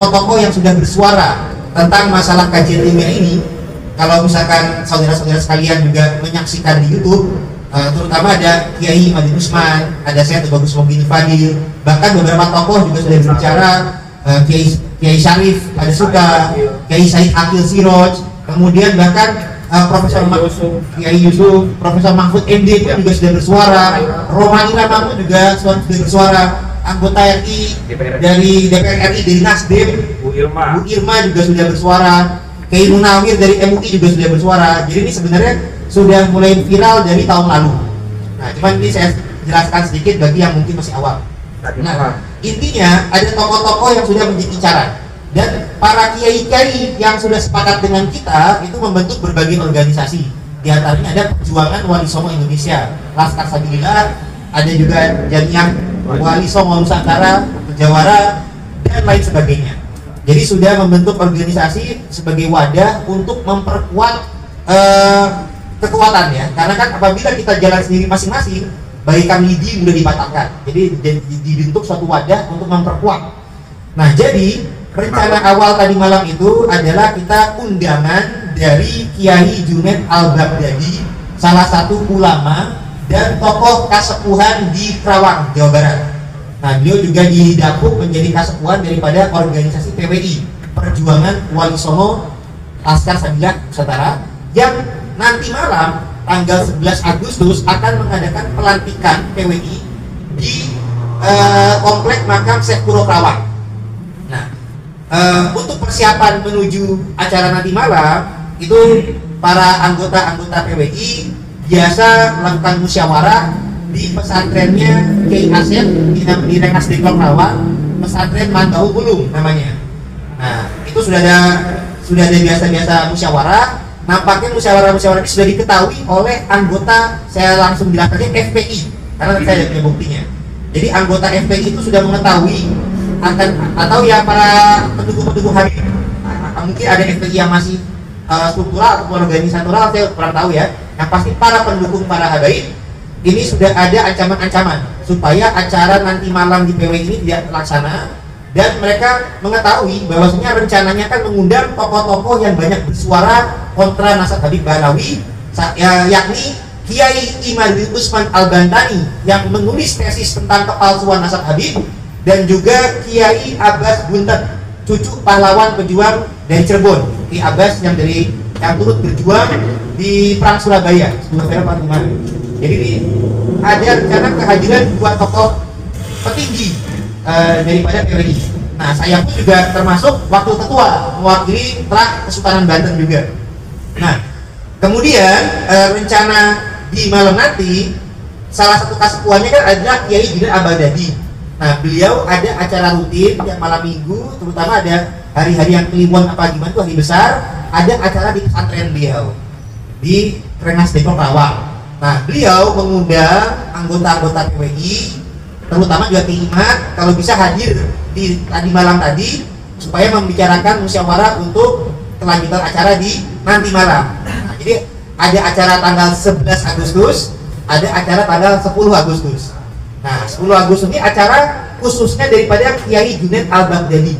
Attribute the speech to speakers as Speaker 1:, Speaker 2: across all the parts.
Speaker 1: tokoh yang sudah bersuara tentang masalah kajian ilmiah ini. Kalau misalkan saudara-saudara sekalian juga menyaksikan di YouTube, terutama ada Kiai Madin Usman, ada saya Bagus Mugini Fadil, bahkan beberapa tokoh juga sudah berbicara, Kiai Syarif ada suka, Kiai Said Akil Siroj, kemudian bahkan Profesor Kiai Yusuf, Profesor Mahfud MD juga sudah bersuara, Romani Ramamud juga sudah bersuara, anggota RI dari DPR RI dari Nasdem, Bu Irma juga sudah bersuara, Kiai Munawir dari MUI juga sudah bersuara. Jadi ini sebenarnya sudah mulai viral dari tahun lalu. Nah, cuman ini saya jelaskan sedikit bagi yang mungkin masih awam. Nah, intinya ada tokoh-tokoh yang sudah menjadi incaran, dan para kiai-kiai yang sudah sepakat dengan kita itu membentuk berbagai organisasi. Di antaranya ada Perjuangan Wali Songo Indonesia, Laskar Sabilillah, ada juga Jamiah Wali Songo Nusantara, Jawara, dan lain sebagainya. Jadi sudah membentuk organisasi sebagai wadah untuk memperkuat kekuatan ya. Karena kan apabila kita jalan sendiri masing-masing, bagaikan lidi mudah dipatahkan. Jadi dibentuk suatu wadah untuk memperkuat. Nah, jadi rencana awal tadi malam itu adalah kita undangan dari Kiai Junaid Al-Baghdadi, salah satu ulama dan tokoh kasepuhan di Karawang, Jawa Barat. Nah, beliau juga didapuk menjadi kasepuhan daripada organisasi PWI, Perjuangan Wali Songo Laskar Sabilillah Nusantara, yang nanti malam tanggal 11 Agustus akan mengadakan pelantikan PWI di komplek makam Syekh Kuro Karawang. Nah, untuk persiapan menuju acara nanti malam itu para anggota-anggota PWI biasa melakukan musyawarah di pesantrennya Kiai Asep di Rengas Dengklok Karawang, pesantren Mandau Bulung namanya. Nah, itu sudah ada biasa-biasa musyawarah. Nampaknya musyawarah ini sudah diketahui oleh anggota, saya langsung bilang saja FPI, karena saya punya buktinya. Jadi anggota FPI itu sudah mengetahui akan, atau ya para pendukung Habib, mungkin ada FPI yang masih struktural atau organisatoral, saya kurang tahu ya. Yang pasti para pendukung para Habaib ini sudah ada ancaman-ancaman supaya acara nanti malam di PW ini tidak terlaksana, dan mereka mengetahui bahwasanya rencananya kan mengundang tokoh-tokoh yang banyak bersuara kontra Nasab Habib Balawi, yakni Kiai Imadil Usman Al-Bantani yang menulis tesis tentang kepalsuan Nasab Habib, dan juga Kiai Abbas Buntet, cucu pahlawan pejuang dari Cirebon, Kiai Abbas yang turut berjuang di Perang Surabaya, Jadi ini ada rencana kehadiran dua tokoh petinggi daripada PWI. Nah, saya pun juga termasuk wakil ketua mewakili Trak Kesultanan Banten juga. Nah, kemudian rencana di malam nanti salah satu kasepuannya kan adalah Kiai Junaid Al-Baghdadi. Nah, beliau ada acara rutin yang malam minggu, terutama ada hari-hari yang kliwon apa gimana tuh hari besar, ada acara di pesantren beliau di Rengas Dengklok Karawang. Nah, beliau mengundang anggota-anggota PWI, terutama juga Kiai Imat, kalau bisa hadir di tadi malam tadi supaya membicarakan musyawarah untuk kelanjutan acara di nanti malam. Nah, jadi ada acara tanggal 11 Agustus, ada acara tanggal 10 Agustus. Nah, 10 Agustus ini acara khususnya daripada Kiai Junaid Al-Baghdadi.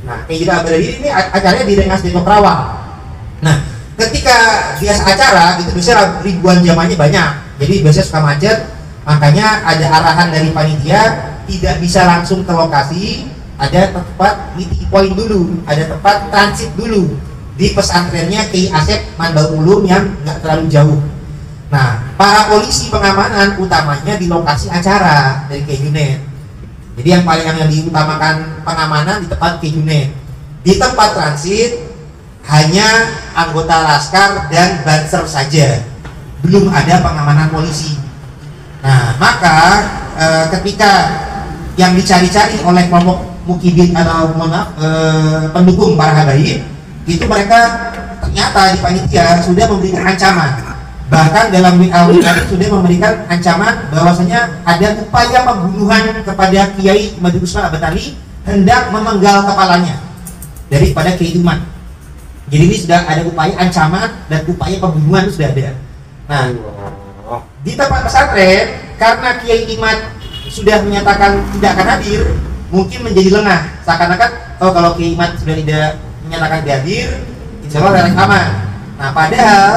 Speaker 1: Nah, Kiai Junaid Al-Baghdadi ini acaranya di Rengas Dengklok Karawang. Nah, ketika biasa acara gitu biasanya ribuan jamaahnya banyak, jadi biasanya suka macet, makanya ada arahan dari panitia tidak bisa langsung ke lokasi, ada tempat meeting point dulu, ada tempat transit dulu di pesantrennya Kiai Asep Mandau Ulum yang nggak terlalu jauh. Nah, para polisi pengamanan utamanya di lokasi acara dari Kiai Junaid. Jadi yang diutamakan pengamanan di tempat Kiai Junaid. Di tempat transit hanya anggota laskar dan banser saja, belum ada pengamanan polisi. Nah, maka ketika yang dicari-cari oleh kelompok mukibin atau pendukung para habaib itu, mereka ternyata di panitia sudah memberikan ancaman, bahkan dalam WA sudah memberikan ancaman bahwasanya ada upaya pembunuhan kepada Kiai Imadil Usman Al-Bantani, hendak memenggal kepalanya daripada Kiai Iman. Jadi ini sudah ada upaya ancaman dan upaya pembunuhan itu sudah ada. Nah, di tempat pesantren karena Kiai Imat sudah menyatakan tidak akan hadir, mungkin menjadi lengah, seakan-akan oh kalau Kiai Imat sudah tidak menyatakan tidak hadir, insya Allah relax aman. Nah padahal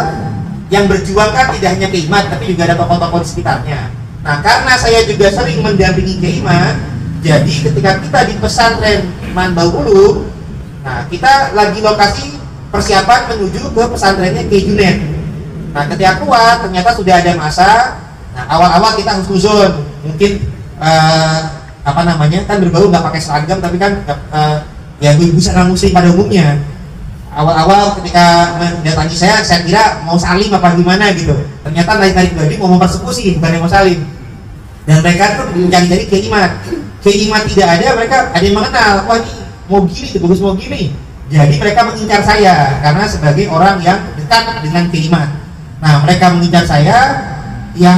Speaker 1: yang berjuang kan tidak hanya Kiai Imat, tapi juga ada tokoh-tokoh di sekitarnya. Nah karena saya juga sering mendampingi Kiai Imat, jadi ketika kita di pesantren Manbau Ulu, nah kita lagi lokasi persiapan menuju ke pesantrennya Kiai Junet. Nah ketika keluar ternyata sudah ada masa. Nah awal-awal kita husnuzon, mungkin apa namanya kan berbau nggak pakai seragam tapi kan ya busana muslim pada umumnya. Awal-awal ketika mendatangi saya kira mau salim apa gimana gitu. Ternyata naik-naik badi mau mempersekusi bukan yang mau salim. Dan mereka tuh mencari-cari Kiai Imat. Kiai Imat tidak ada, mereka ada yang mengenal. Wah ini mau gini, bagus mau gini. Jadi mereka mengincar saya karena sebagai orang yang dekat dengan Kiai Imat. Nah mereka mengincar saya, yang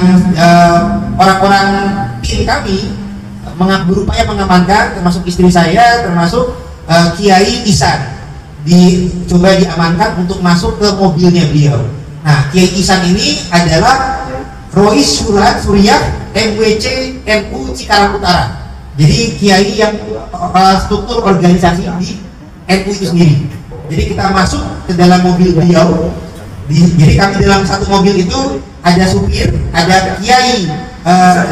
Speaker 1: orang-orang tim kami berupaya mengamankan, termasuk istri saya, termasuk Kiai Ihsan, dicoba diamankan untuk masuk ke mobilnya beliau. Nah Kiai Ihsan ini adalah Rois Suriah MWC NU Cikarang Utara. Jadi Kiai yang struktur organisasi di NU itu sendiri. Jadi kita masuk ke dalam mobil beliau. Jadi kami dalam satu mobil itu ada supir, ada Kiai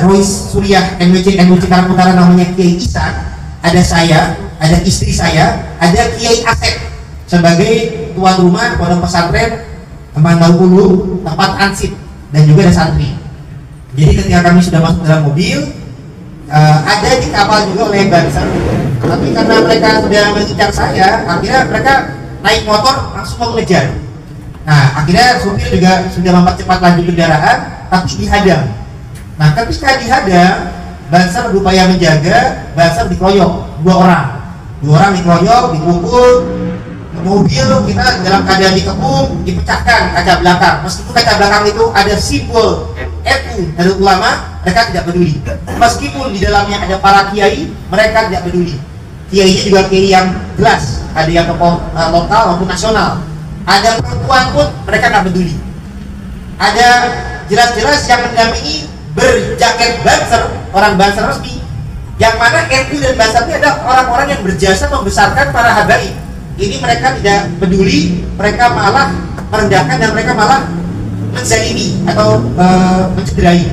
Speaker 1: Rois Suriah MWC NU Cikarang Utara namanya Kiai Ihsan, ada saya, ada istri saya, ada Kiai Asep sebagai tuan rumah pondok pesantren Manbau Ulu tempat ansip dan juga ada santri. Jadi ketika kami sudah masuk dalam mobil, ada di kapal juga oleh Banser, tapi karena mereka sudah mengincar saya, akhirnya mereka naik motor langsung mau mengejar. Nah akhirnya supir juga sudah mempercepat laju kendaraan tapi dihadang. Nah ketika dihadang, Banser berupaya menjaga, Banser dikeroyok, dua orang dikeroyok, dipukul, mobil kita dalam keadaan dikepung, dipecahkan kaca belakang. Meskipun kaca belakang itu ada simbol NU Nahdlatul Ulama, mereka tidak peduli. Meskipun di dalamnya ada para kiai, mereka tidak peduli. Kiainya juga kiai yang jelas, ada yang tokoh lokal maupun nasional. Ada perempuan pun mereka nggak peduli. Ada jelas-jelas yang mendampingi berjaket Banser, orang Banser resmi, yang mana NU dan Banser ini adalah orang-orang yang berjasa membesarkan para habaib. Ini mereka tidak peduli, mereka malah merendahkan dan mereka malah menzalimi atau mencederai.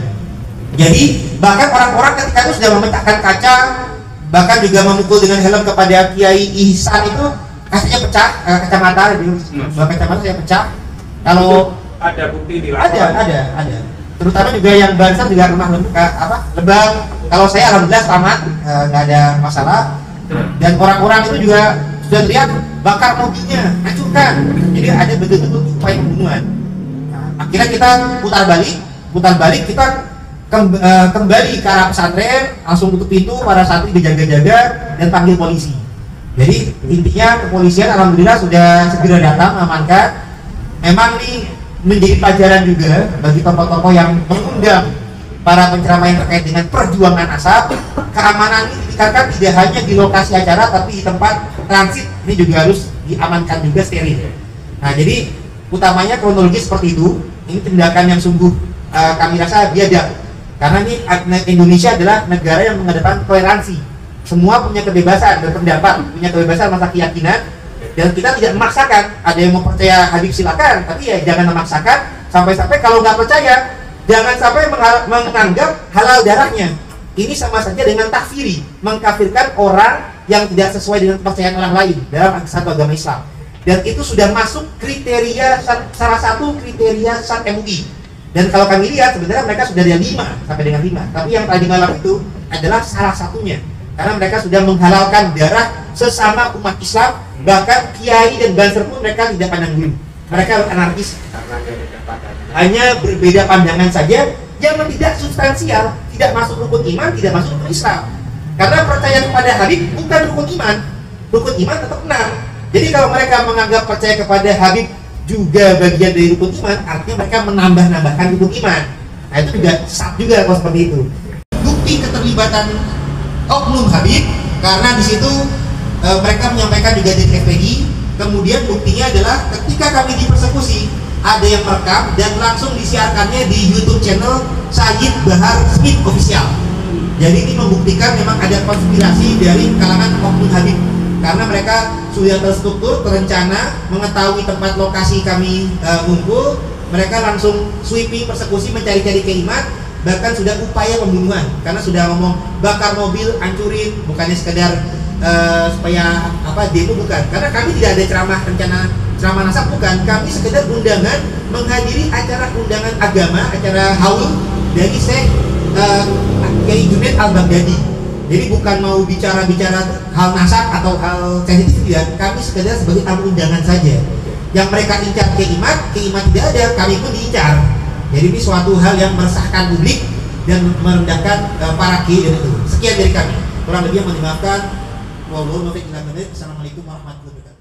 Speaker 1: Jadi bahkan orang-orang ketika itu sudah memecahkan kaca, bahkan juga memukul dengan helm kepada Kiai Ihsan itu, kacanya pecah, kacamata, kacamata saya pecah. Kalau
Speaker 2: ada bukti di lapangan?
Speaker 1: Ada. Terutama juga yang Banser juga rumah lebang. Kalau saya alhamdulillah selamat, nggak ada masalah. Dan orang-orang itu juga sudah terlihat bakar mobilnya, hancurkan. Jadi ada betul-betul upaya pembunuhan. Nah, akhirnya kita putar balik kita kembali ke arah pesantren, langsung tutup pintu, para santri dijaga-jaga dan panggil polisi. Jadi intinya kepolisian alhamdulillah sudah segera datang mengamankan. Memang ini menjadi pelajaran juga bagi tokoh-tokoh yang mengundang para penceramah yang terkait dengan perjuangan asap. Keamanan ini ditingkatkan tidak hanya di lokasi acara tapi di tempat transit ini juga harus diamankan juga steril. Nah jadi utamanya kronologis seperti itu. Ini tindakan yang sungguh kami rasa biadab, karena ini Indonesia adalah negara yang mengedepankan toleransi. Semua punya kebebasan berpendapat, punya kebebasan masa keyakinan, dan kita tidak memaksakan. Ada yang mau percaya Habib silakan, tapi ya jangan memaksakan. Sampai-sampai kalau nggak percaya, jangan sampai menganggap halal darahnya. Ini sama saja dengan takfiri, mengkafirkan orang yang tidak sesuai dengan kepercayaan orang lain dalam satu agama Islam. Dan itu sudah masuk kriteria, salah satu kriteria SAT MUI. Dan kalau kami lihat sebenarnya mereka sudah ada 5 sampai dengan 5, tapi yang tadi malam itu adalah salah satunya. Karena mereka sudah menghalalkan darah sesama umat Islam, bahkan kiai dan Banser pun mereka tidak pandang bulu. Mereka anarkis, hanya berbeda pandangan saja yang tidak substansial, tidak masuk rukun iman, tidak masuk rukun Islam. Karena percaya kepada Habib bukan rukun iman tetap benar. Jadi kalau mereka menganggap percaya kepada Habib juga bagian dari rukun iman, artinya mereka menambah-nambahkan rukun iman. Nah itu juga sah juga kalau seperti itu. Bukti keterlibatan oknum Habib, karena di situ mereka menyampaikan juga dari FPI. Kemudian buktinya adalah ketika kami dipersekusi, ada yang merekam dan langsung disiarkannya di YouTube channel Sayyid Bahar Smith Official. Jadi ini membuktikan memang ada konspirasi dari kalangan oknum Habib. karena mereka sudah terstruktur, terencana, mengetahui tempat lokasi kami ngumpul. Mereka langsung sweeping, persekusi, mencari-cari Kiaimat, bahkan sudah upaya pembunuhan karena sudah ngomong bakar mobil, hancurin, bukannya sekedar supaya demo, bukan, karena kami tidak ada ceramah nasab, bukan, kami sekedar undangan menghadiri acara undangan agama, acara haul dari Syekh Kiai Junaid Al-Baghdadi. Jadi bukan mau bicara hal nasab atau hal sensitif, tidak, kami sekedar sebagai tamu undangan saja. Yang mereka incar Kiaimat tidak ada, kami pun diincar. Jadi ini suatu hal yang meresahkan publik dan merendahkan para kiai itu. Sekian dari kami. Kurang lebih yang dimaafkan. Wallahualam. Assalamualaikum warahmatullahi wabarakatuh.